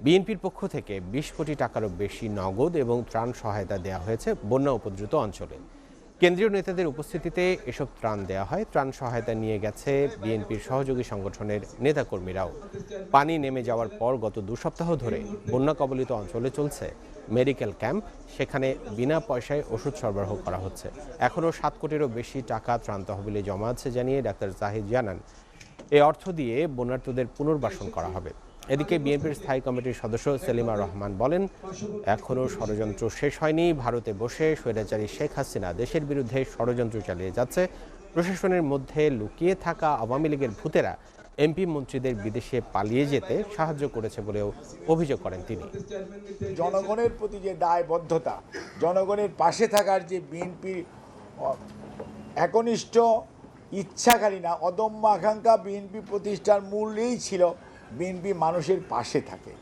বিএনপির পক্ষ থেকে ২০ কোটি টাকারও বেশি নগদ এবং ত্রাণ সহায়তা দেওয়া হয়েছে বন্যা উপদ্রুত অঞ্চলে। কেন্দ্রীয় নেতাদের উপস্থিতিতে এসব ত্রাণ দেওয়া হয়। ত্রাণ সহায়তা নিয়ে গেছে বিএনপির সহযোগী সংগঠনের নেতাকর্মীরাও। পানি নেমে যাওয়ার পর গত ২ সপ্তাহ ধরে বন্যা কবলিত অঞ্চলে চলছে মেডিকেল ক্যাম্প। সেখানে বিনা পয়সায় ওষুধ সরবরাহ করা হচ্ছে। এখনও ৭ কোটিরও বেশি টাকা ত্রাণ তহবিলে জমা আছে জানিয়ে ডাক্তার জাহিদ জানান, এই অর্থ দিয়ে বন্যার্তদের পুনর্বাসন করা হবে। এদিকে বিএনপির স্থায়ী কমিটির সদস্য সেলিমা রহমান বলেন, এখনও ষড়যন্ত্র শেষ হয়নি। ভারতে বসে স্বৈরাচারী শেখ হাসিনা দেশের বিরুদ্ধে ষড়যন্ত্র চালিয়ে যাচ্ছে। প্রশাসনের মধ্যে লুকিয়ে থাকা আওয়ামী লীগের ভূতেরা এমপি মন্ত্রীদের বিদেশে পালিয়ে যেতে সাহায্য করেছে বলেও অভিযোগ করেন তিনি। জনগণের প্রতি যে দায়বদ্ধতা, জনগণের পাশে থাকার যে বিএনপির একনিষ্ঠ ইচ্ছাকারী না, অদম্য আকাঙ্ক্ষা বিএনপি প্রতিষ্ঠার মূলেই ছিল বিএনপি মানুষের পাশে থাকে।